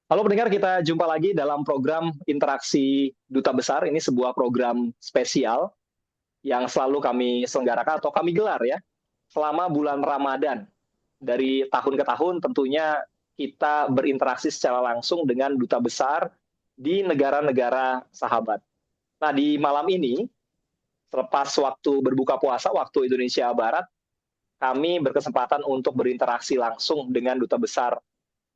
Halo pendengar, kita jumpa lagi dalam program Interaksi Duta Besar. Ini sebuah program spesial yang selalu kami selenggarakan atau kami gelar ya selama bulan Ramadan. Dari tahun ke tahun tentunya kita berinteraksi secara langsung dengan duta besar di negara-negara sahabat. Nah, di malam ini, selepas waktu berbuka puasa, waktu Indonesia Barat, kami berkesempatan untuk berinteraksi langsung dengan duta besar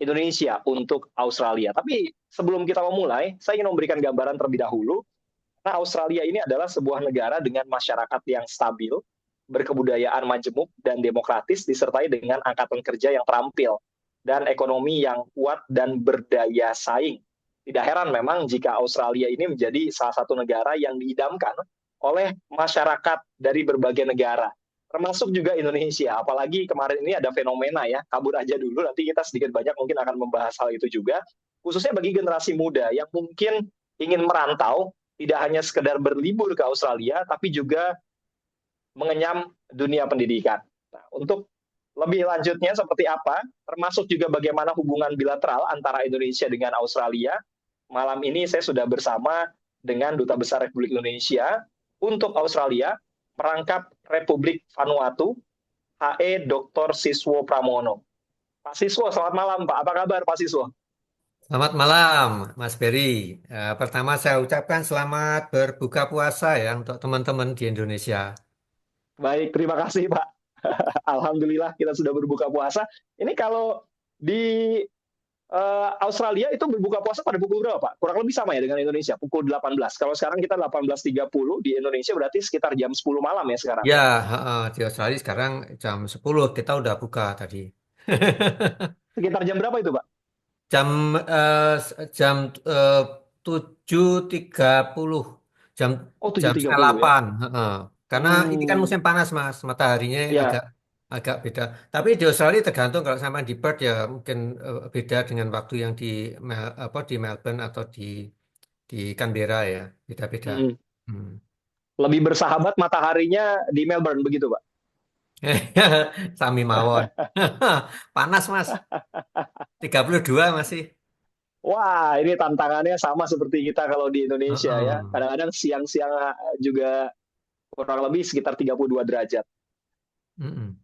Indonesia untuk Australia. Tapi sebelum kita memulai, saya ingin memberikan gambaran terlebih dahulu. Nah, Australia ini adalah sebuah negara dengan masyarakat yang stabil, berkebudayaan majemuk dan demokratis, disertai dengan angkatan kerja yang terampil, dan ekonomi yang kuat dan berdaya saing. Tidak heran memang jika Australia ini menjadi salah satu negara yang diidamkan oleh masyarakat dari berbagai negara, termasuk juga Indonesia. Apalagi kemarin ini ada fenomena ya, kabur aja dulu, nanti kita sedikit banyak mungkin akan membahas hal itu juga, khususnya bagi generasi muda yang mungkin ingin merantau, tidak hanya sekedar berlibur ke Australia, tapi juga mengenyam dunia pendidikan. Nah, untuk lebih lanjutnya seperti apa, termasuk juga bagaimana hubungan bilateral antara Indonesia dengan Australia, malam ini saya sudah bersama dengan Duta Besar Republik Indonesia untuk Australia, Perangkap Republik Vanuatu, HE Dr. Siswo Pramono. Pak Siswo, selamat malam Pak. Apa kabar Pak Siswo? Selamat malam, Mas Berry. Pertama saya ucapkan selamat berbuka puasa ya untuk teman-teman di Indonesia. Baik, terima kasih Pak. Alhamdulillah kita sudah berbuka puasa. Ini kalau di Australia itu berbuka puasa pada pukul berapa, Pak? Kurang lebih sama ya dengan Indonesia, pukul 18. Kalau sekarang kita 18.30 di Indonesia berarti sekitar jam 10 malam ya sekarang. Ya, di Australia sekarang jam 10 kita udah buka tadi. Sekitar jam berapa itu, Pak? Jam jam 7.30, jam Oh, jam setengah 7.30 ya. 8. Karena ini kan Hmm, musim panas, Mas. Mataharinya agak ya. agak beda. Tapi di Australia tergantung kalau sama di Perth ya mungkin beda dengan waktu yang di apa di Melbourne atau di Canberra ya, beda-beda. Hmm. Hmm. Lebih bersahabat mataharinya di Melbourne begitu, Pak? Sami mawon. Panas, Mas. 32 masih. Wah, ini tantangannya sama seperti kita kalau di Indonesia ya. Heeh. Kadang-kadang siang-siang juga kurang lebih sekitar 32 derajat. Mm-mm.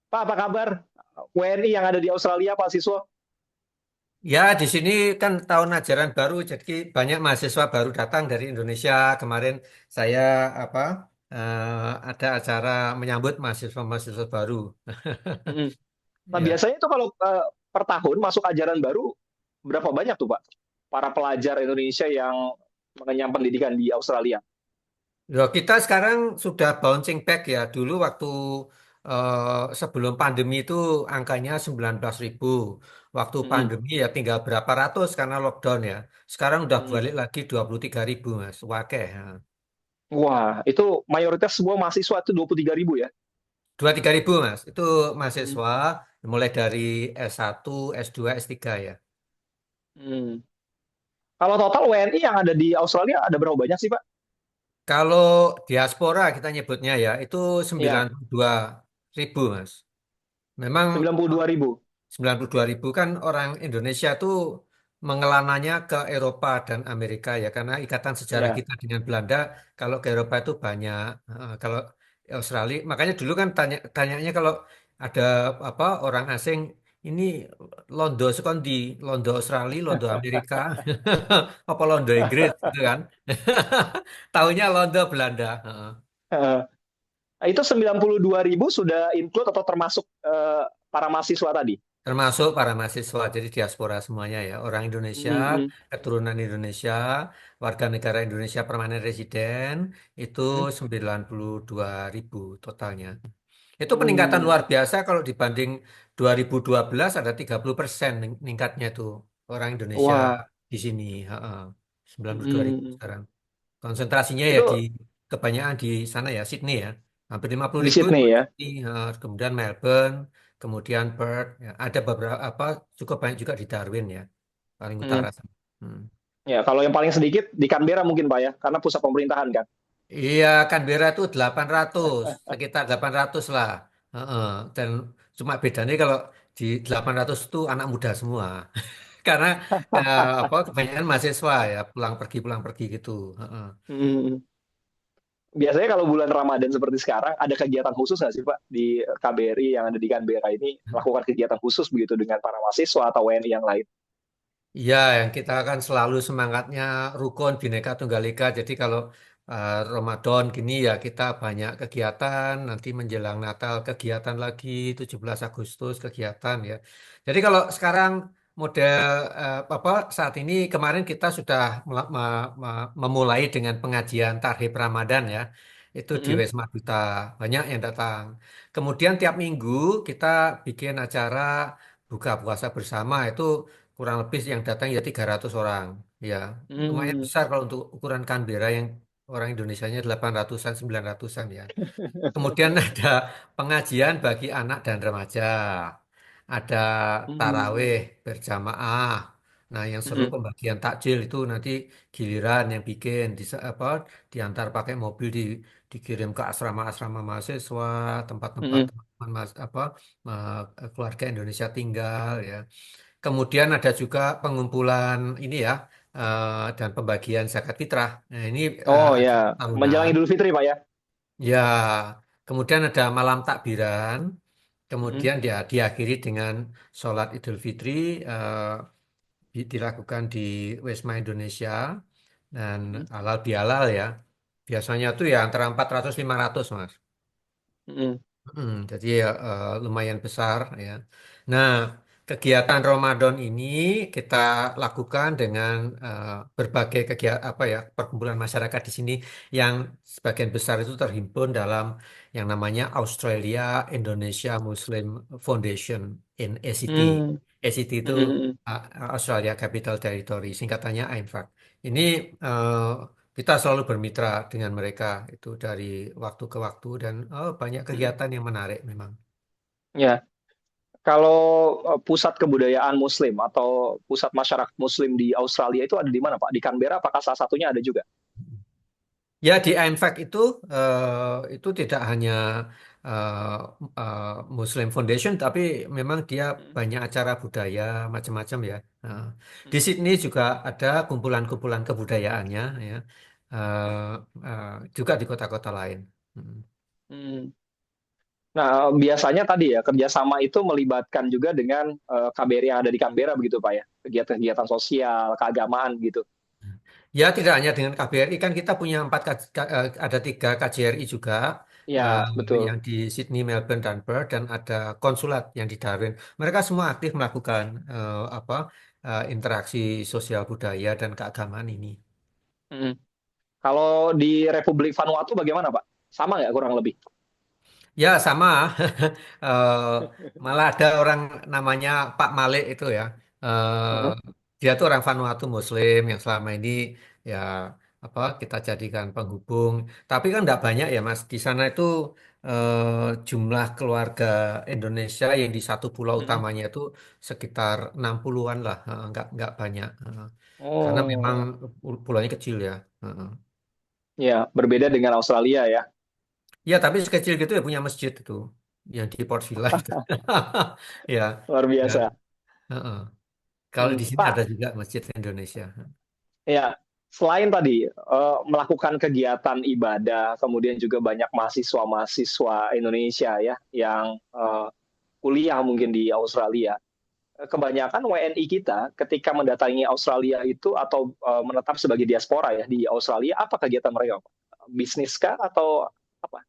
Pak, apa kabar? WNI yang ada di Australia, Pak Siswo? Ya, di sini kan tahun ajaran baru, jadi banyak mahasiswa baru datang dari Indonesia. Kemarin saya apa ada acara menyambut mahasiswa-mahasiswa baru. Hmm. Nah, Ya, biasanya itu kalau per tahun masuk ajaran baru berapa banyak tuh, Pak? Para pelajar Indonesia yang mengenyam pendidikan di Australia. loh, kita sekarang sudah bouncing back ya. Dulu waktu sebelum pandemi itu angkanya 19.000. Waktu Mm-mm. pandemi ya tinggal berapa ratus karena lockdown ya. Sekarang udah Mm-mm. balik lagi 23.000 Mas. Wakeh. Ya. Wah, itu mayoritas semua mahasiswa itu 23.000 ya? 23.000 Mas. Itu Mm. mahasiswa mulai dari S1, S2, S3 ya. Mm. Kalau total WNI yang ada di Australia ada berapa banyak sih, Pak? Kalau diaspora kita nyebutnya ya itu sembilan Ya, puluh dua ribu Mas. Memang 92.000. 92.000 kan orang Indonesia tuh mengelananya ke Eropa dan Amerika ya karena ikatan sejarah Ya. kita dengan Belanda kalau ke Eropa itu banyak. Kalau Australia makanya dulu kan tanyanya kalau ada apa orang asing ini Londo sekondi Londo Australia Londo Amerika apa Londo Inggris gitu kan. Taunya Londo Belanda. Heeh. Nah, itu 92.000 sudah include atau termasuk para mahasiswa tadi? Termasuk para mahasiswa, jadi diaspora semuanya ya. Orang Indonesia, Mm-mm. keturunan Indonesia, warga negara Indonesia permanen residen, itu Mm-mm. 92.000 totalnya. Itu peningkatan Mm. luar biasa kalau dibanding 2012 ada 30% meningkatnya tuh orang Indonesia Wah. di sini. Heeh. 92.000 Mm. sekarang. Konsentrasinya ya di Itu kebanyakan di sana ya, Sydney ya. Hampir lima puluh di ribu itu Sydney ya? Sydney, kemudian Melbourne, kemudian Perth, ya. Ada beberapa apa cukup banyak juga di Darwin ya, paling utara. Mm. Hmm. Ya, kalau yang paling sedikit di Canberra mungkin Pak ya, karena pusat pemerintahan kan. Iya, Canberra itu 800, sekitar 800 lah. Heeh. Dan cuma bedanya kalau di 800 itu anak muda semua. karena apa kebanyakan mahasiswa ya pulang pergi gitu. Heeh. Hmm. Biasanya kalau bulan Ramadan seperti sekarang, ada kegiatan khusus nggak sih Pak di KBRI yang ada di Canberra ini melakukan kegiatan khusus begitu dengan para mahasiswa atau WNI yang lain? Iya, yang kita kan selalu semangatnya rukun, Bhinneka Tunggal Ika. Jadi kalau Ramadan gini ya kita banyak kegiatan, nanti menjelang Natal kegiatan lagi, 17 Agustus kegiatan ya. Jadi kalau sekarang model apa saat ini kemarin kita sudah memulai dengan pengajian Tarhib Ramadan ya. Itu di Mm-mm. Wisma Duta, banyak yang datang. Kemudian tiap minggu kita bikin acara buka puasa bersama itu kurang lebih yang datang ya 300 orang. Ya, lumayan Hmm. besar kalau untuk ukuran Canberra yang orang Indonesianya 800-an, 900-an ya. Kemudian ada pengajian bagi anak dan remaja. Ada Hmm. tarawih berjamaah. Nah, yang seru Mm-mm. pembagian takjil itu nanti giliran yang bikin apa diantar pakai mobil dikirim ke asrama-asrama mahasiswa, tempat-tempat Mm-mm. teman-teman apa keluarga Indonesia tinggal ya. Kemudian ada juga pengumpulan ini ya dan pembagian zakat fitrah. Nah, ini Oh ya, acara menjelang tahunan. Idul Fitri Pak ya. Ya, kemudian ada malam takbiran. Mm-mm. Kemudian dia diakhiri dengan sholat Idul Fitri eh, dilakukan di Wisma Indonesia dan Mm-mm. halal bihalal ya. Biasanya tuh ya antara 400-500 Mas. Mm-mm. Jadi ya, lumayan besar ya. Nah, kegiatan Ramadan ini kita lakukan dengan berbagai kegiatan apa ya perkumpulan masyarakat di sini yang sebagian besar itu terhimpun dalam yang namanya Australia Indonesia Muslim Foundation in ACT. Mm. ACT itu Mm-mm. uh, Australia Capital Territory, singkatannya AIMFAC. Ini kita selalu bermitra dengan mereka itu dari waktu ke waktu dan banyak Mm-mm. kegiatan yang menarik memang. Ya, kalau pusat kebudayaan Muslim atau pusat masyarakat Muslim di Australia itu ada di mana Pak? Di Canberra apakah salah satunya ada juga? Ya di IMFAC itu tidak hanya eh, eh, Muslim Foundation tapi memang dia Mm-mm. banyak acara budaya macam-macam ya. Nah, di Mm-mm. Sydney juga ada kumpulan-kumpulan kebudayaannya ya. Eh, eh, juga di kota-kota lain. Hmm. Mm. Nah, biasanya tadi ya kerjasama itu melibatkan juga dengan KBRI yang ada di Canberra begitu Pak ya, kegiatan-kegiatan sosial, keagamaan gitu. Ya, tidak hanya dengan KBRI kan kita punya ada 3 KJRI juga Ya, betul. yang di Sydney, Melbourne, dan Perth dan ada konsulat yang di Darwin. Mereka semua aktif melakukan apa interaksi sosial budaya dan keagamaan ini. Mm. Kalau di Republik Vanuatu bagaimana Pak? Sama nggak kurang lebih? Ya, sama. Eh, Malah ada orang namanya Pak Malik itu ya. Eh, Heeh. Dia tuh orang Vanuatu Muslim yang selama ini ya apa kita jadikan penghubung. Tapi kan enggak banyak ya Mas. Di sana itu jumlah keluarga Indonesia yang di satu pulau Mm-mm. utamanya itu sekitar 60-an lah. Enggak banyak. Karena memang Oh, pulaunya kecil ya. ya berbeda dengan Australia ya. Ya, tapi sekecil gitu ya punya masjid itu yang di Port Vila itu. Ya, Luar ya. biasa. Heeh. Kalau Hmm. di sini ada Pak, juga masjid Indonesia. ya selain tadi melakukan kegiatan ibadah, kemudian juga banyak mahasiswa-mahasiswa Indonesia ya yang kuliah mungkin di Australia. Kebanyakan WNI kita ketika mendatangi Australia itu atau menetap sebagai diaspora ya di Australia, apa kegiatan mereka? Bisnis kah atau apa?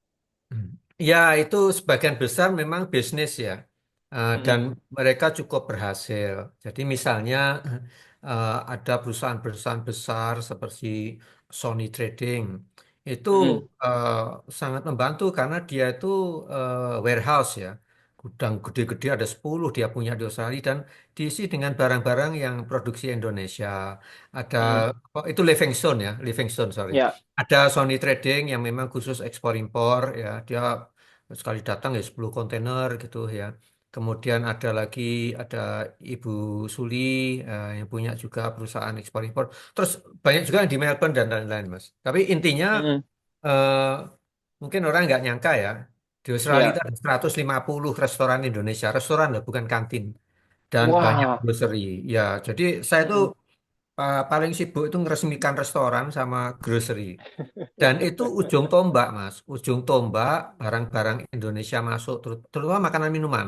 Hmm. Ya, itu sebagian besar memang bisnis ya. Dan Mm-mm. mereka cukup berhasil. Jadi misalnya ada perusahaan-perusahaan besar seperti Sony Trading. Itu Mm-mm. eh, sangat membantu karena dia itu warehouse ya. Gudang gede-gede ada 10 dia punya di Australia dan diisi dengan barang-barang yang produksi Indonesia. Ada Mm-mm. itu Livingstone ya, Livingstone sorry. Ya. Ada Sony Trading yang memang khusus ekspor impor ya. Dia sekali datang ya 10 kontainer gitu ya. Kemudian ada lagi ada Ibu Suli yang punya juga perusahaan ekspor impor. Terus banyak juga yang di Melbourne dan lain-lain, Mas. Tapi intinya Mm-mm. eh, mungkin orang nggak nyangka ya. Di Australia itu Ya. ada 150 restoran Indonesia. Restoran loh, bukan kantin. dan banyak Wah. grocery. Ya, jadi saya tuh Mm-mm. paling sibuk itu ngeresmikan restoran sama grocery. Dan itu ujung tombak, Mas. Ujung tombak barang-barang Indonesia masuk, terutama makanan minuman.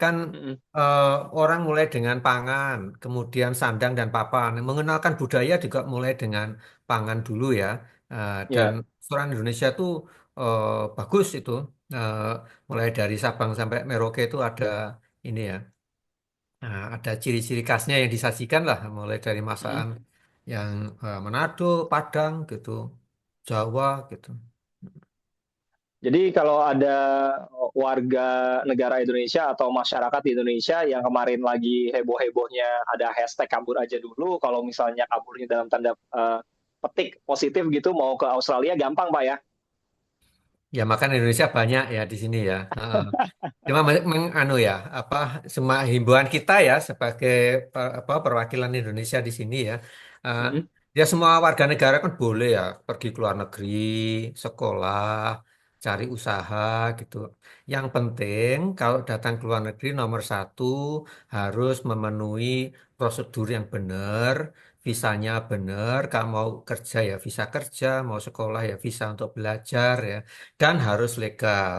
Kan Mm-mm. eh, orang mulai dengan pangan, kemudian sandang dan papan. Mengenalkan budaya juga mulai dengan pangan dulu ya. Dan Ya. restoran Indonesia tuh bagus itu. Eh, Mulai dari Sabang sampai Merauke itu ada ini ya. Ada ciri-ciri khasnya yang disajikan lah, mulai dari Mm-mm. masakan yang Manado, Padang gitu, Jawa gitu. Jadi kalau ada warga negara Indonesia atau masyarakat di Indonesia yang kemarin lagi heboh-hebohnya ada hashtag kabur aja dulu, kalau misalnya kaburnya dalam tanda petik positif gitu mau ke Australia gampang Pak ya. Ya makan Indonesia banyak ya di sini ya. Heeh. Cuma anu ya, apa semua himbauan kita ya sebagai apa perwakilan Indonesia di sini ya. eh, Mm-mm. Ya semua warga negara kan boleh ya pergi ke luar negeri, sekolah, cari usaha gitu. Yang penting kalau datang ke luar negeri nomor satu harus memenuhi prosedur yang benar, visanya benar. Kalau mau kerja ya visa kerja, mau sekolah ya visa untuk belajar ya, dan harus legal.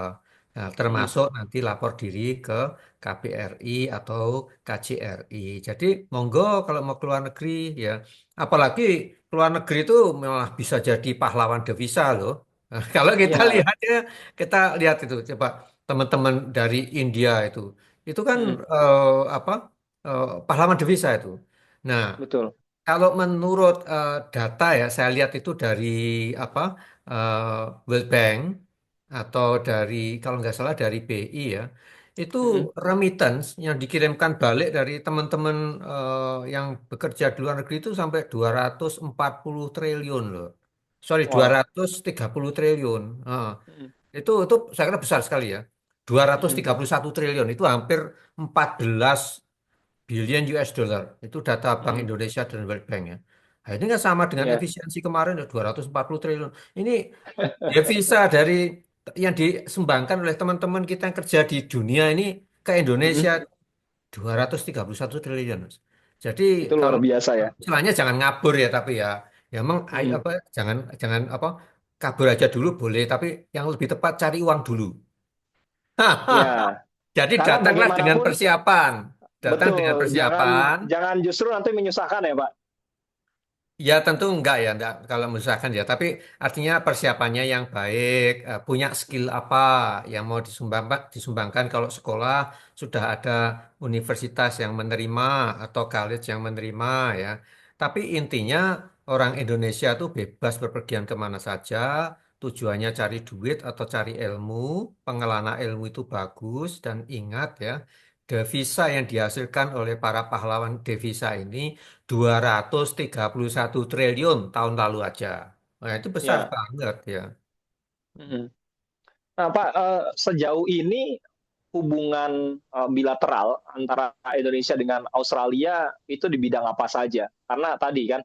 Nah, Mm-mm. termasuk nanti lapor diri ke KBRI atau KJRI. Jadi monggo kalau mau keluar negeri ya, apalagi keluar negeri itu malah bisa jadi pahlawan devisa loh. Nah, kalau Ya. kita lihat itu coba teman-teman dari India itu kan Mm-mm. apa pahlawan devisa itu. Nah, Betul. kalau menurut data ya, saya lihat itu dari apa World Bank atau dari kalau nggak salah dari BI ya, itu Mm-mm. remittance yang dikirimkan balik dari teman-teman yang bekerja di luar negeri itu sampai 240 triliun loh. Sorry, dua Wah. ratus tiga puluh triliun. Mm-mm. Itu saya kira besar sekali ya. dua ratus Mm-mm. tiga puluh satu triliun itu hampir 14 billion US dollar. Itu data Bank Mm-mm. Indonesia dan World Bank ya. Nah, ini kan sama dengan Ya. efisiensi kemarin ya 240 triliun. Ini devisa dari yang disumbangkan oleh teman-teman kita yang kerja di dunia ini ke Indonesia Mm-mm. 231 triliun. Mas. Jadi Itu luar kalau biasa ya. istilahnya jangan ngabur ya tapi ya, ya emang Mm-mm. apa jangan jangan apa kabur aja dulu boleh tapi yang lebih tepat cari uang dulu. Ya. Jadi Karena datanglah dengan bagaimanapun persiapan. Datang dengan betul, jangan persiapan. jangan justru nanti menyusahkan ya Pak. Ya tentu enggak ya, enggak kalau misalkan ya. Tapi artinya persiapannya yang baik, punya skill apa yang mau disumbangkan kalau sekolah sudah ada universitas yang menerima atau college yang menerima ya. Tapi intinya orang Indonesia tuh bebas berpergian kemana saja, tujuannya cari duit atau cari ilmu, pengelana ilmu itu bagus dan ingat ya, devisa yang dihasilkan oleh para pahlawan devisa ini 231 triliun tahun lalu aja. Nah, itu besar Ya. banget ya. Mm-mm. Nah, Pak, sejauh ini hubungan bilateral antara Indonesia dengan Australia itu di bidang apa saja? Karena tadi kan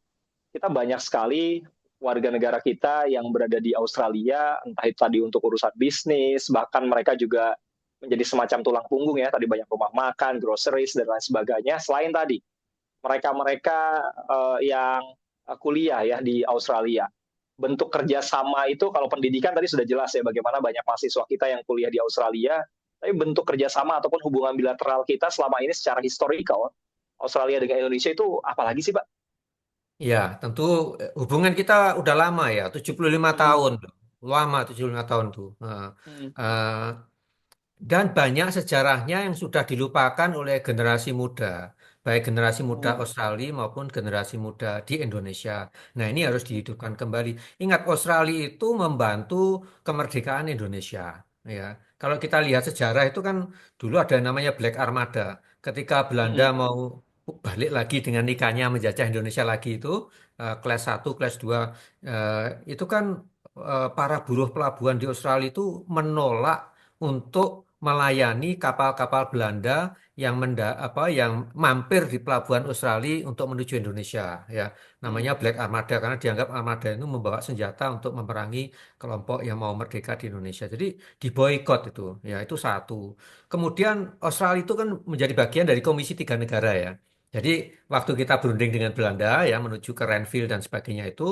kita banyak sekali warga negara kita yang berada di Australia, entah itu tadi untuk urusan bisnis, bahkan mereka juga menjadi semacam tulang punggung ya, tadi banyak rumah makan, groceries, dan lain sebagainya. Selain tadi, mereka-mereka yang kuliah ya di Australia. Bentuk kerjasama itu kalau pendidikan tadi sudah jelas ya bagaimana banyak mahasiswa kita yang kuliah di Australia, tapi bentuk kerjasama ataupun hubungan bilateral kita selama ini secara historikal Australia dengan Indonesia itu apalagi sih Pak? Ya, tentu hubungan kita udah lama ya, 75 Mm-mm. tahun. Lama 75 tahun tuh. Nah, Mm-mm. eh, dan banyak sejarahnya yang sudah dilupakan oleh generasi muda, baik generasi muda Mm-mm. Australia maupun generasi muda di Indonesia. Nah, ini harus dihidupkan kembali. Ingat, Australia itu membantu kemerdekaan Indonesia. Ya, kalau kita lihat sejarah itu kan dulu ada yang namanya Black Armada. Ketika Belanda Mm-mm. mau balik lagi dengan ikannya menjajah Indonesia lagi itu, kelas satu, kelas 2, itu kan para buruh pelabuhan di Australia itu menolak untuk melayani kapal-kapal Belanda yang mampir di pelabuhan Australia untuk menuju Indonesia ya. Mm, Namanya Black Armada karena dianggap armada itu membawa senjata untuk memerangi kelompok yang mau merdeka di Indonesia. Jadi diboikot itu, ya itu satu. Kemudian Australia itu kan menjadi bagian dari Komisi Tiga Negara ya. Jadi waktu kita berunding dengan Belanda ya menuju ke Renville dan sebagainya itu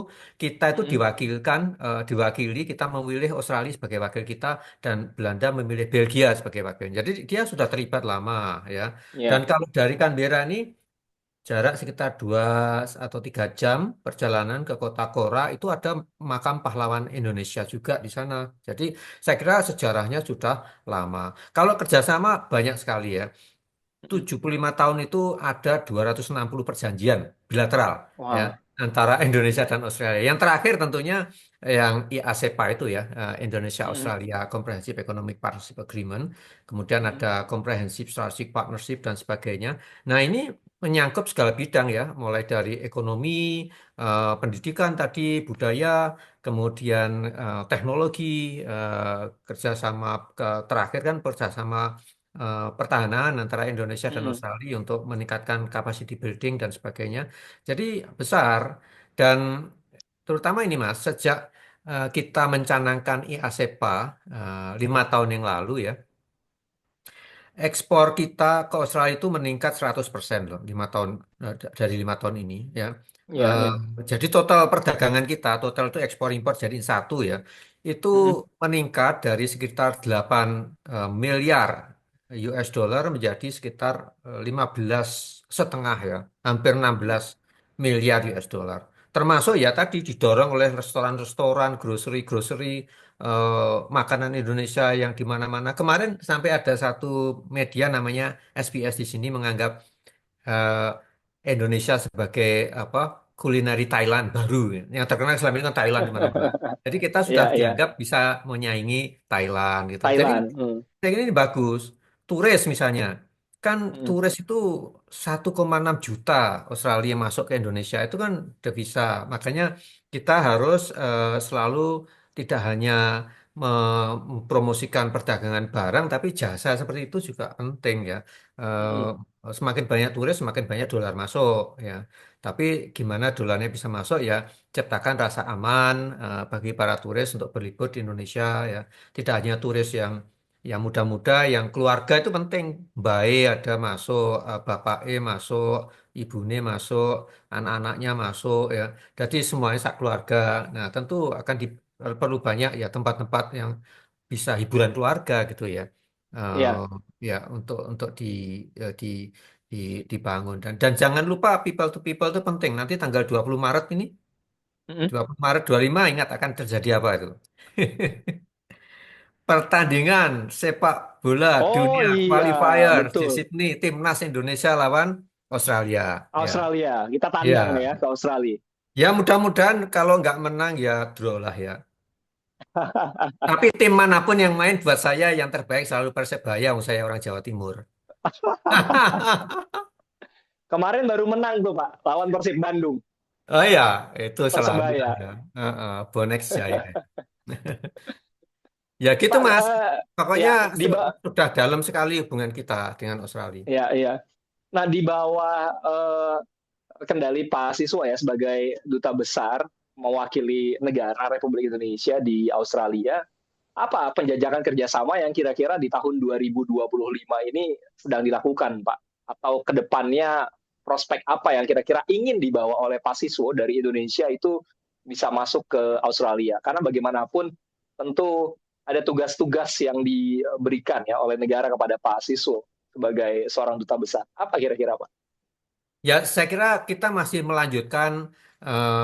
kita itu mm, diwakili kita memilih Australia sebagai wakil kita dan Belanda memilih Belgia sebagai wakil. Jadi dia sudah terlibat lama ya. Dan ya. kalau dari Canberra ini jarak sekitar 2 atau 3 jam perjalanan ke kota Kora itu ada makam pahlawan Indonesia juga di sana. Jadi saya kira sejarahnya sudah lama. Kalau kerjasama banyak sekali ya. Mm. 75 tahun itu ada 260 perjanjian bilateral ya Wah. antara Indonesia dan Australia. Yang terakhir tentunya yang IASEPA itu ya, Indonesia Mm, Australia Comprehensive Economic Partnership Agreement, kemudian mm, ada Comprehensive Strategic Partnership dan sebagainya. Nah, ini menyangkut segala bidang ya, mulai dari ekonomi, pendidikan tadi, budaya, kemudian teknologi, kerjasama terakhir kan kerjasama pertahanan antara Indonesia dan mm. Australia untuk meningkatkan capacity building dan sebagainya. Jadi besar dan terutama ini Mas, sejak kita mencanangkan IASEPA 5 tahun yang lalu ya, ekspor kita ke Australia itu meningkat 100% loh 5 tahun dari 5 tahun ini ya. Ya, Eh, ya. jadi total perdagangan kita, total itu ekspor impor jadi satu ya, itu Mm, meningkat dari sekitar 8 miliar US dollar menjadi sekitar 15,5 ya, hampir enam mm. belas miliar US dollar. Termasuk ya tadi didorong oleh restoran-restoran, grocery-grocery, makanan Indonesia yang di mana-mana. Kemarin sampai ada satu media namanya SBS di sini menganggap eh, Indonesia sebagai apa kulineri Thailand baru. Yang terkenal selama ini kan Thailand di mana-mana. Jadi kita sudah Ya, ya. dianggap bisa menyaingi Thailand gitu. Jadi Thailand. Mm, saya kira ini bagus. Turis misalnya, kan mm, turis itu 1,6 juta Australia yang masuk ke Indonesia itu kan devisa. Makanya kita harus selalu tidak hanya mempromosikan perdagangan barang, tapi jasa seperti itu juga penting ya. mm. Semakin banyak turis, semakin banyak dolar masuk ya. Tapi gimana dolarnya bisa masuk ya? Ciptakan rasa aman bagi para turis untuk berlibur di Indonesia ya. Tidak hanya turis yang muda-muda, yang keluarga itu penting. Baik ada masuk, bapak E masuk, ibu Ne masuk, anak-anaknya masuk ya. Jadi semuanya sak keluarga. Nah, tentu akan perlu banyak ya tempat-tempat yang bisa hiburan keluarga gitu ya. Ya. Ya untuk eh, di, di dibangun dan jangan lupa people to people itu penting. Nanti tanggal 20 Maret ini, Mm. 20 Maret 25 ingat akan terjadi apa itu? Pertandingan sepak bola Oh dunia iya, qualifier di betul. Sydney, timnas Indonesia lawan Australia. Ya, Australia. Kita tandang ya, ya ke Australia. ya mudah-mudahan kalau nggak menang ya draw lah ya. Tapi tim manapun yang main buat saya yang terbaik selalu Persebaya, wong saya orang Jawa Timur. Kemarin baru menang tuh Pak, lawan Persib Bandung. Oh ya, itu selalu lah Persebaya. ya. Bonek Jaya. Ya gitu Pak, Mas. Pokoknya ya di sudah dalam sekali hubungan kita dengan Australia. ya ya. Nah, di bawah kendali Pak Siswa ya sebagai duta besar mewakili negara Republik Indonesia di Australia, apa penjajakan kerjasama yang kira-kira di tahun 2025 ini sedang dilakukan, Pak? Atau kedepannya prospek apa yang kira-kira ingin dibawa oleh Pak Siswo dari Indonesia itu bisa masuk ke Australia? Karena bagaimanapun tentu ada tugas-tugas yang diberikan ya oleh negara kepada Pak Siswo sebagai seorang duta besar. Apa kira-kira, Pak? Ya, saya kira kita masih melanjutkan eh,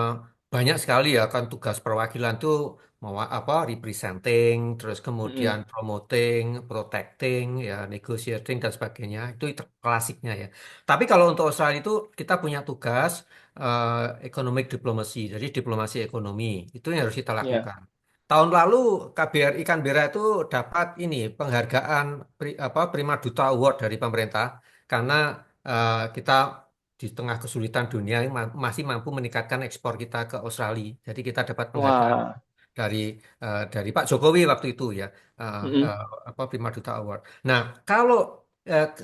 banyak sekali ya kan tugas perwakilan tuh mau apa representing, terus kemudian Mm-mm. promoting, protecting, ya negotiating dan sebagainya. Itu klasiknya ya. Tapi kalau untuk Australia itu kita punya tugas economic diplomacy, jadi diplomasi ekonomi. Itu yang harus kita Ya. lakukan. Tahun lalu KBRI Canberra itu dapat ini penghargaan Prima Duta Award dari pemerintah karena kita di tengah kesulitan dunia ini masih mampu meningkatkan ekspor kita ke Australia. Jadi kita dapat penghargaan Wah. dari dari Pak Jokowi waktu itu ya, eh, Mm-mm. eh, apa Prima Duta Award. Nah, kalau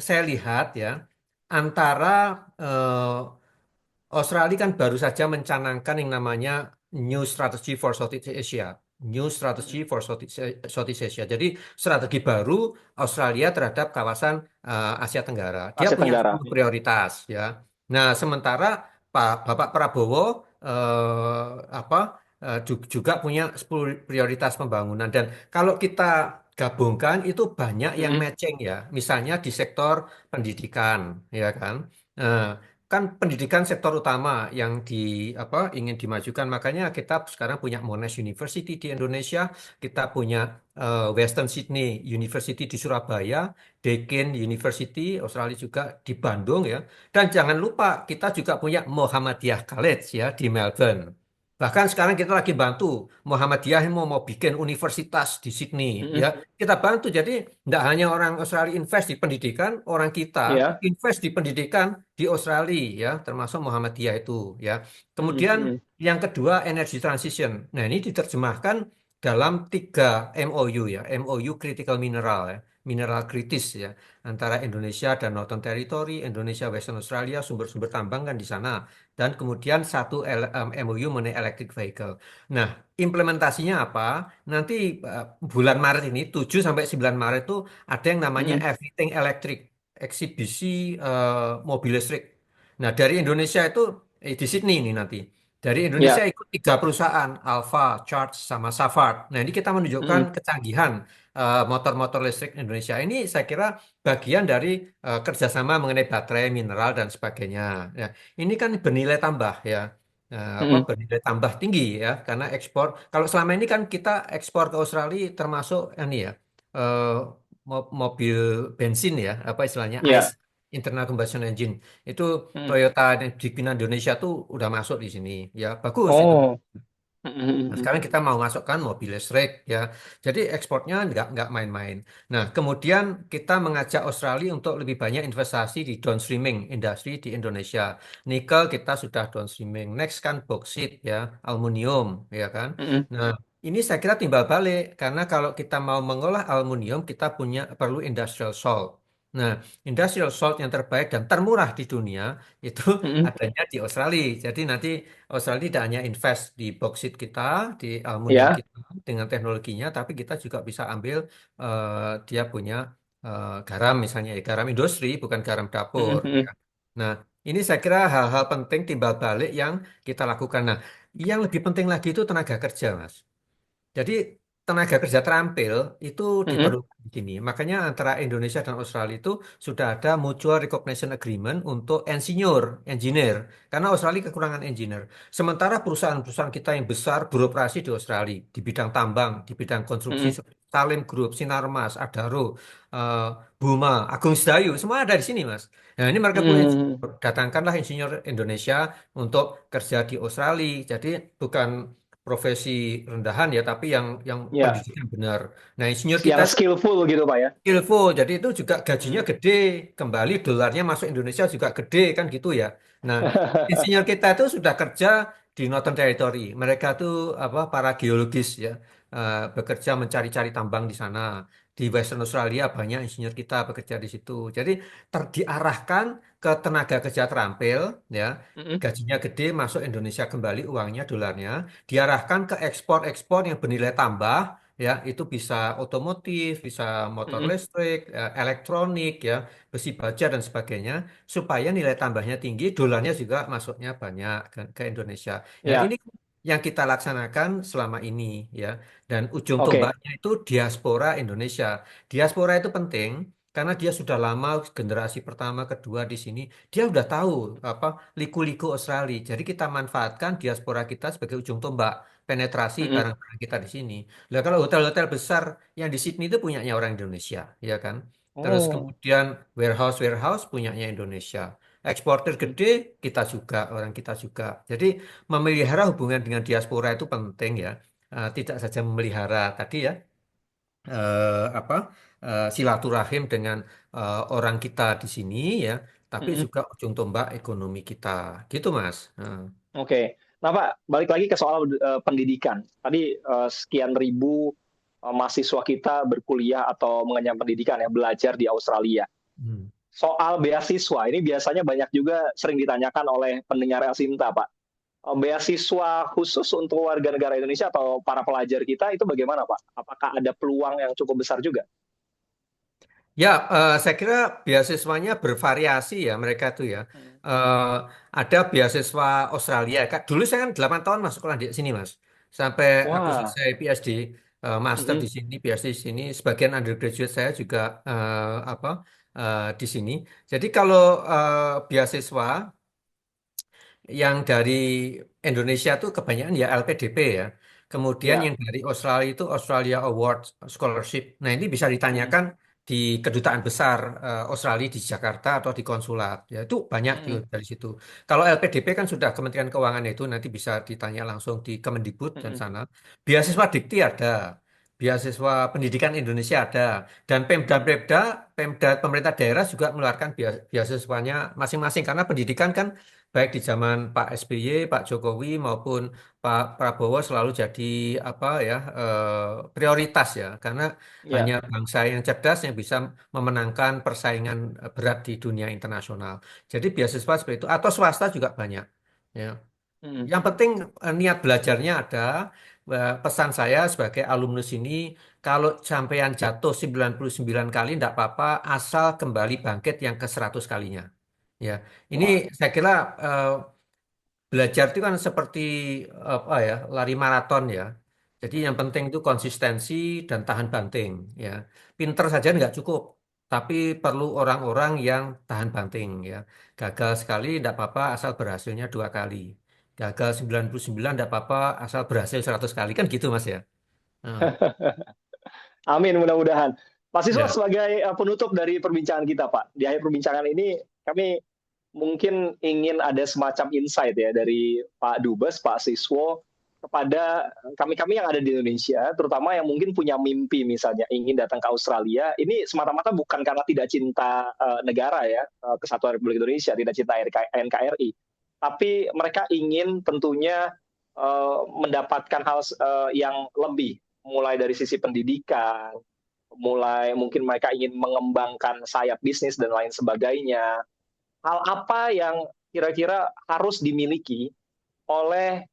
saya lihat ya, antara Australia kan baru saja mencanangkan yang namanya New Strategy for Southeast Asia. New Strategy for Southeast Asia. Jadi strategi baru Australia terhadap kawasan Asia Tenggara. Dia Asia punya Tenggara. 10 prioritas ya. Nah, sementara Bapak Prabowo juga punya 10 prioritas pembangunan, dan kalau kita gabungkan itu banyak yang Mm-mm. matching ya. Misalnya di sektor pendidikan ya kan. Nah, kan pendidikan sektor utama yang ingin dimajukan, makanya kita sekarang punya Monash University di Indonesia, kita punya Western Sydney University di Surabaya, Deakin University Australia juga di Bandung ya, dan jangan lupa kita juga punya Muhammadiyah College ya di Melbourne. Bahkan sekarang kita lagi bantu Muhammadiyah yang mau bikin universitas di Sydney Mm-mm. ya, kita bantu. Jadi tidak hanya orang Australia invest di pendidikan, orang kita Ya. invest di pendidikan di Australia ya, termasuk Muhammadiyah itu ya. Mm-mm. Kemudian Mm-mm. yang kedua energy transition. Nah, ini diterjemahkan dalam 3 MOU ya, MOU critical mineral ya, mineral kritis ya, antara Indonesia dan Northern Territory, Indonesia Western Australia, sumber-sumber tambang kan di sana. Dan kemudian satu MOU mengenai electric vehicle. Nah, implementasinya apa? Nanti bulan Maret ini, 7 sampai 9 Maret itu ada yang namanya Mm-mm. Everything Electric, eksibisi mobil listrik. Nah, dari Indonesia itu di Sydney ini nanti. Dari Indonesia Ya. ikut 3 perusahaan, Alfa, Charge, sama Savard. Nah, ini kita Mm-mm. menunjukkan kecanggihan motor-motor listrik Indonesia. Ini saya kira bagian dari kerjasama mengenai baterai, mineral, dan sebagainya. Ya, ini kan bernilai tambah ya. Mm-mm. Bernilai tambah tinggi ya, karena ekspor. Kalau selama ini kan kita ekspor ke Australia termasuk ini ya, eh, mobil bensin ya, apa istilahnya ICE, Ya. internal combustion engine. Itu Mm-mm. Toyota yang di Indonesia tuh udah masuk di sini. Ya bagus itu. Oh. Nah, Mm-mm. sekarang kita mau masukkan mobil listrik ya. Jadi ekspornya nggak main-main. Nah, kemudian kita mengajak Australia untuk lebih banyak investasi di downstreaming industri di Indonesia. Nikel kita sudah downstreaming. Next kan boksit ya, aluminium ya kan. Mm-mm. Nah, ini saya kira timbal balik karena kalau kita mau mengolah aluminium kita perlu industrial salt. Nah, industrial salt yang terbaik dan termurah di dunia itu Mm-mm. adanya di Australia. Jadi nanti Australia tidak hanya invest di boksit kita, di aluminium Ya. kita dengan teknologinya, tapi kita juga bisa ambil dia punya garam misalnya, ya, garam industri bukan garam dapur. Ya. Mm-mm. Nah, ini saya kira hal-hal penting timbal balik yang kita lakukan. Nah, yang lebih penting lagi itu tenaga kerja, Mas. Jadi tenaga kerja terampil itu Mm-mm. diperlukan di sini. Makanya antara Indonesia dan Australia itu sudah ada mutual recognition agreement untuk engineer. Karena Australia kekurangan engineer. Sementara perusahaan-perusahaan kita yang besar beroperasi di Australia di bidang tambang, di bidang konstruksi Mm-mm. seperti Salim Group, Sinarmas, Adaro, eh, Buma, Agung Sedayu, semua ada di sini, Mas. Nah, ini mereka perlu engineer. Mm-mm. Datangkanlah insinyur Indonesia untuk kerja di Australia. Jadi bukan profesi rendahan ya, tapi yang Ya. pendidikan benar. Nah, insinyur kita Yang itu skillful gitu, Pak ya. skillful, jadi itu juga gajinya Mm. gede, kembali dolarnya masuk Indonesia juga gede kan gitu ya. Nah, insinyur kita itu sudah kerja di Northern Territory. Mereka tuh para geologis ya, bekerja mencari-cari tambang di sana. Di Western Australia banyak insinyur kita bekerja di situ. Jadi diarahkan ke tenaga kerja terampil ya, Mm-mm. gajinya gede masuk Indonesia kembali uangnya dolarnya, diarahkan ke ekspor-ekspor yang bernilai tambah ya, itu bisa otomotif, bisa motor Mm-mm. listrik, elektronik ya, besi baja dan sebagainya, supaya nilai tambahnya tinggi, dolarnya juga masuknya banyak ke Indonesia. Nah, ini Ya. yang kita laksanakan selama ini ya, dan ujung Oke. tombaknya itu diaspora Indonesia. Diaspora itu penting karena dia sudah lama generasi pertama, kedua di sini, dia udah tahu apa liku-liku Australia. Jadi kita manfaatkan diaspora kita sebagai ujung tombak penetrasi Mm-mm. barang-barang kita di sini. Lah kalau hotel-hotel besar yang di Sydney itu punyanya orang Indonesia, ya kan? Terus Oh. kemudian warehouse-warehouse punyanya Indonesia. Eksportir gede kita juga, orang kita juga. Jadi memelihara hubungan dengan diaspora itu penting ya. Tidak saja memelihara tadi ya, apa silaturahim dengan orang kita di sini ya, tapi Mm-mm. juga ujung tombak ekonomi kita. Gitu, Mas. Oke. Nah, Pak, balik lagi ke soal pendidikan. Tadi sekian ribu mahasiswa kita berkuliah atau mengenyam pendidikan ya, belajar di Australia. Hmm. Soal beasiswa, ini biasanya banyak juga sering ditanyakan oleh pendengar El Sinta, Pak. Beasiswa khusus untuk warga negara Indonesia atau para pelajar kita itu bagaimana, Pak? Apakah ada peluang yang cukup besar juga? Ya, saya kira beasiswanya bervariasi ya mereka tuh ya. Hmm. Eh, ada beasiswa Australia. Kak, dulu saya kan 8 tahun masuk sekolah di sini, Mas. Sampai aku Wah, selesai PhD, master di mm-mm. sini, PhD di sini. Sebagian undergraduate saya juga di sini. Jadi kalau beasiswa yang dari Indonesia tuh kebanyakan ya LPDP ya. Kemudian Ya. yang dari Australia itu Australia Award Scholarship. Nah, ini bisa Mm-mm. ditanyakan di kedutaan besar Australia di Jakarta atau di konsulat. Ya, itu banyak Mm-mm. dari situ. Kalau LPDP kan sudah Kementerian Keuangan itu nanti bisa ditanya langsung di Kemendikbud dan Mm-mm. sana. Beasiswa Dikti ada. Beasiswa Pendidikan Indonesia ada. Dan Mm-mm. Pemda pemerintah daerah juga mengeluarkan beasiswanya masing-masing karena pendidikan kan baik di zaman Pak SBY, Pak Jokowi maupun Pak Prabowo selalu jadi apa ya prioritas ya karena hanya Ya. bangsa yang cerdas yang bisa memenangkan persaingan berat di dunia internasional. Jadi beasiswa seperti itu atau swasta juga banyak. Ya. Mm-mm. Yang penting niat belajarnya ada. Pesan saya sebagai alumnus ini, kalau sampean jatuh 99 kali tidak apa-apa, asal kembali bangkit yang ke 100 kalinya. Ya, ini Wah. saya kira eh, belajar itu kan seperti apa ya, lari maraton ya. Jadi yang Mm-mm. penting itu konsistensi dan tahan banting ya. Pinter saja nggak cukup, tapi perlu orang-orang yang tahan banting ya. Gagal sekali tidak apa-apa asal berhasilnya 2 kali. Gagal 99 tidak apa-apa asal berhasil 100 kali kan gitu Mas ya. Nah, Amin, mudah-mudahan. Pak Siswa, ya. sebagai penutup dari perbincangan kita, Pak, di akhir perbincangan ini kami mungkin ingin ada semacam insight ya dari Pak Dubes, Pak Siswo, kepada kami-kami yang ada di Indonesia, terutama yang mungkin punya mimpi misalnya ingin datang ke Australia. Ini semata-mata bukan karena tidak cinta negara ya, Kesatuan Republik Indonesia, tidak cinta NKRI, tapi mereka ingin tentunya mendapatkan hal yang lebih, mulai dari sisi pendidikan, mulai mungkin mereka ingin mengembangkan sayap bisnis dan lain sebagainya. Hal apa yang kira-kira harus dimiliki oleh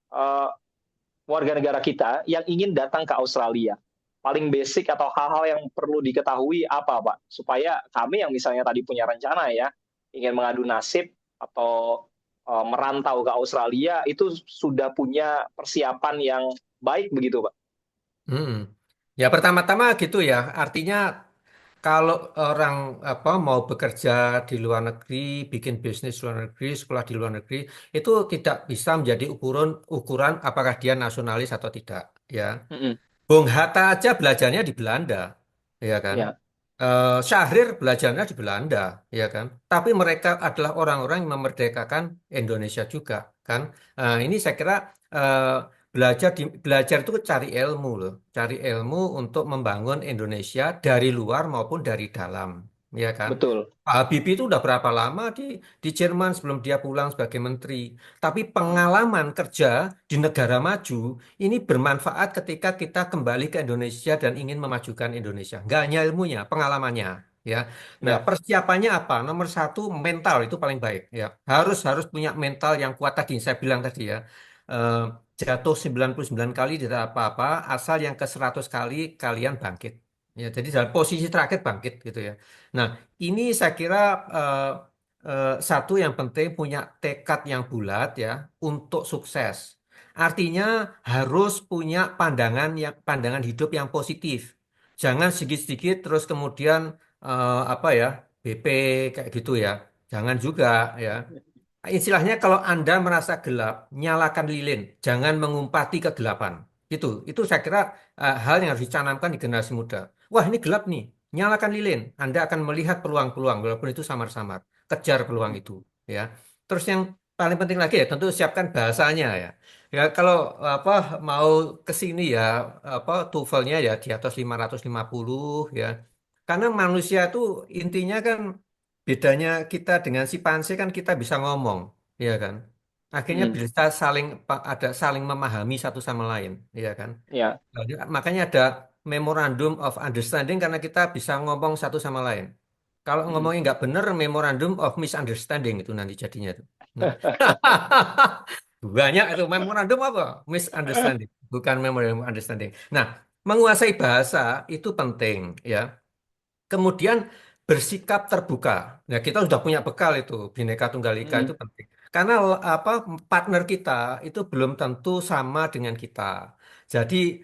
warga negara kita yang ingin datang ke Australia? Paling basic atau hal-hal yang perlu diketahui apa, Pak? Supaya kami yang misalnya tadi punya rencana ya, ingin mengadu nasib atau merantau ke Australia itu sudah punya persiapan yang baik begitu, Pak? Hmm. Ya pertama-tama gitu ya. Artinya kalau orang apa mau bekerja di luar negeri, bikin bisnis di luar negeri, sekolah di luar negeri, itu tidak bisa menjadi ukuran ukuran apakah dia nasionalis atau tidak, ya. Mm-mm. Bung Hatta aja belajarnya di Belanda, ya kan? Ya, Syahrir belajarnya di Belanda, ya kan? Tapi mereka adalah orang-orang yang memerdekakan Indonesia juga, kan? Ini saya kira eh, belajar itu cari ilmu loh, cari ilmu untuk membangun Indonesia dari luar maupun dari dalam, ya kan? betul. Pak Habibie itu udah berapa lama di Jerman sebelum dia pulang sebagai menteri. Tapi Mm. pengalaman kerja di negara maju ini bermanfaat ketika kita kembali ke Indonesia dan ingin memajukan Indonesia. Nggak hanya ilmunya, pengalamannya. Ya, nah Ya. persiapannya apa? Nomor satu mental itu paling baik. Ya, harus harus punya mental yang kuat tadi. Saya bilang tadi ya, eh, jatuh 99 kali tidak apa-apa, asal yang ke 100 kali kalian bangkit. Ya, jadi dalam posisi terakhir bangkit gitu ya. Nah, ini saya kira eh, satu yang penting punya tekad yang bulat ya untuk sukses. Artinya harus punya pandangan hidup yang positif. Jangan sedikit-sedikit terus kemudian apa ya BP kayak gitu ya. Jangan juga ya. Istilahnya kalau Anda merasa gelap, nyalakan lilin, jangan mengumpati kegelapan. Itu saya kira hal yang harus dicanamkan di generasi muda. Wah, ini gelap nih, nyalakan lilin. Anda akan melihat peluang-peluang walaupun itu samar-samar. Kejar peluang itu, ya. Terus yang paling penting lagi ya tentu siapkan bahasanya ya. Ya kalau apa mau ke sini ya apa TOEFL-nya ya di atas 550 ya. Karena manusia itu intinya kan bedanya kita dengan simpanse kan kita bisa ngomong, ya kan? Akhirnya Mm. bisa saling ada saling memahami satu sama lain, ya kan? Ya. Makanya ada memorandum of understanding karena kita bisa ngomong satu sama lain. Kalau Mm. ngomongnya nggak bener, memorandum of misunderstanding itu nanti jadinya itu. Nah, banyak itu memorandum apa? Misunderstanding, bukan memorandum understanding. Nah, menguasai bahasa itu penting ya. Kemudian bersikap terbuka. Nah, kita sudah punya bekal itu, Bhinneka Tunggal Ika itu Mm. penting. Karena apa partner kita itu belum tentu sama dengan kita. Jadi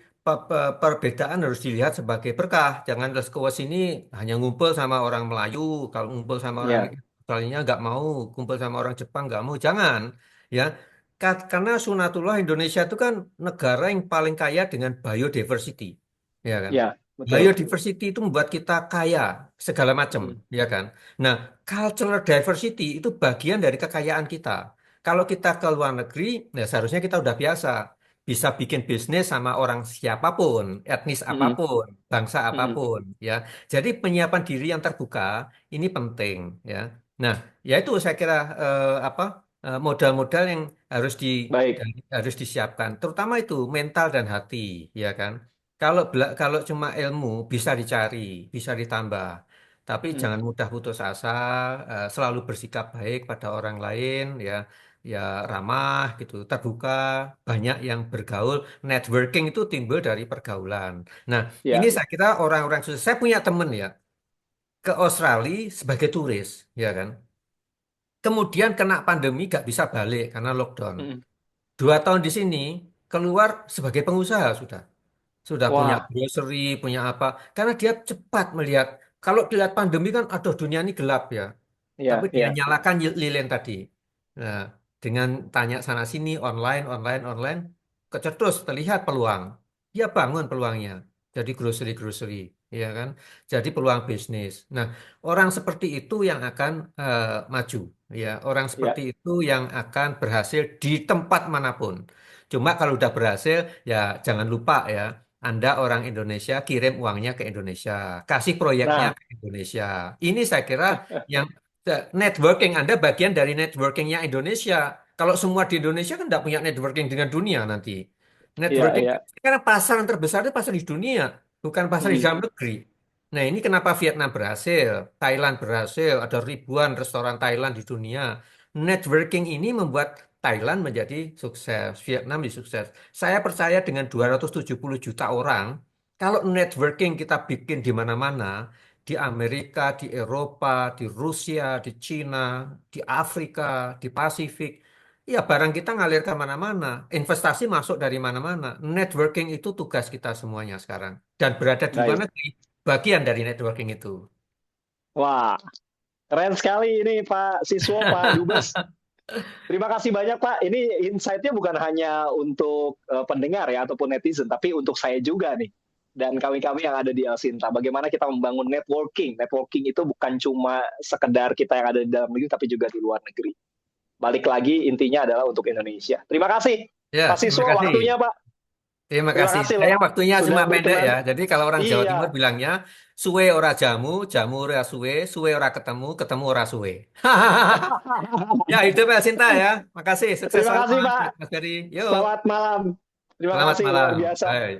perbedaan harus dilihat sebagai berkah. Jangan terus ke sini hanya ngumpul sama orang Melayu, kalau ngumpul sama orang Ya, Australia nggak mau, kumpul sama orang Jepang nggak mau, jangan. Ya, karena Sunatullah Indonesia itu kan negara yang paling kaya dengan biodiversity, ya kan? ya, betul. Biodiversity itu membuat kita kaya segala macam, Mm. ya kan? Nah, cultural diversity itu bagian dari kekayaan kita. Kalau kita ke luar negeri, ya seharusnya kita udah biasa bisa bikin bisnis sama orang siapapun, etnis Mm. apapun, bangsa Mm. apapun, ya. Jadi penyiapan diri yang terbuka ini penting, ya. Nah, ya itu saya kira apa modal-modal yang harus Baik. harus disiapkan, terutama itu mental dan hati, ya kan? Kalau cuma ilmu bisa dicari, bisa ditambah. Tapi Mm. jangan mudah putus asa, selalu bersikap baik pada orang lain, ya, ya ramah gitu, terbuka, banyak yang bergaul. Networking itu timbul dari pergaulan. Nah, ini Ya. saya kira orang-orang sukses. Saya punya teman ya ke Australia sebagai turis, ya kan. Kemudian kena pandemi gak bisa balik karena lockdown. Mm. 2 tahun di sini keluar sebagai pengusaha sudah punya Wah, grocery, punya apa. Karena dia cepat melihat, kalau dilihat pandemi kan, aduh dunia ini gelap ya. Tapi ya, dia ya, nyalakan lilin tadi. Nah, dengan tanya sana sini, online, online, online, kecetus terlihat peluang. Dia bangun peluangnya. Jadi grocery-grocery, ya kan? Jadi peluang bisnis. Nah, orang seperti itu yang akan maju, ya. Orang ya. seperti itu yang akan berhasil di tempat manapun. Cuma kalau udah berhasil, ya jangan lupa ya. Anda orang Indonesia, kirim uangnya ke Indonesia, kasih proyeknya Nah, ke Indonesia. Ini saya kira yang networking Anda bagian dari networkingnya Indonesia. Kalau semua di Indonesia kan tidak punya networking dengan dunia nanti. ya, Networking ya. karena pasar yang terbesar itu pasar di dunia, bukan pasar di Mm. dalam negeri. Nah, ini kenapa Vietnam berhasil, Thailand berhasil, ada ribuan restoran Thailand di dunia. Networking ini membuat Thailand menjadi sukses, Vietnam menjadi sukses. Saya percaya dengan 270 juta orang, kalau networking kita bikin di mana-mana, di Amerika, di Eropa, di Rusia, di Cina, di Afrika, di Pasifik, ya barang kita ngalir ke mana-mana, investasi masuk dari mana-mana. Networking itu tugas kita semuanya sekarang. Dan berada di luar Baik. negeri, bagian dari networking itu. Wah, keren sekali ini Pak Siswo, Pak Dubes. Terima kasih banyak Pak. Ini insight-nya bukan hanya untuk pendengar ya ataupun netizen, tapi untuk saya juga nih. Dan kami-kami yang ada di El Sinta, bagaimana kita membangun networking. Networking itu bukan cuma sekedar kita yang ada di dalam negeri, tapi juga di luar negeri. Balik lagi, intinya adalah untuk Indonesia. Terima kasih, Ya, Pak terima Siswo, kasih. waktunya Pak. Terima Terima kasih. kasih Saya loh, waktunya sudah cuma pendek berkenan. ya. Jadi kalau orang Jawa Timur Iya, bilangnya, suwe ora jamu, jamu ora suwe, suwe ora ketemu, ketemu ora suwe. Ya, itu Mbak Sinta ya. Makasih. Sukses terima selalu kasih Pak. Mas Ferry. Yuk, Selamat malam. Terima selamat kasih, luar malam. biasa. Bye.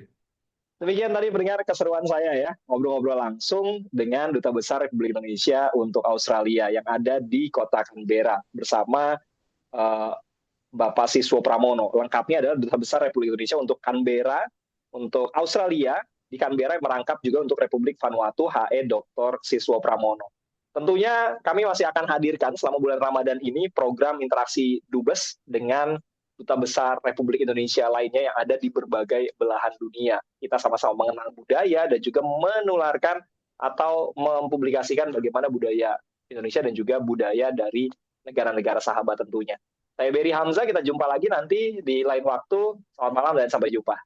Demikian tadi pendengar keseruan saya ya, ngobrol-ngobrol langsung dengan Duta Besar Republik Indonesia untuk Australia yang ada di kota Canberra bersama uh, Bapak Siswo Pramono. Lengkapnya adalah Duta Besar Republik Indonesia untuk Canberra, untuk Australia, di Canberra yang merangkap juga untuk Republik Vanuatu, HE Dr. Siswo Pramono. Tentunya kami masih akan hadirkan selama bulan Ramadan ini program interaksi Dubes dengan Duta Besar Republik Indonesia lainnya yang ada di berbagai belahan dunia. Kita sama-sama mengenal budaya dan juga menularkan atau mempublikasikan bagaimana budaya Indonesia dan juga budaya dari negara-negara sahabat tentunya. Saya Berry Hamzah, kita jumpa lagi nanti di lain waktu. Selamat malam dan sampai jumpa.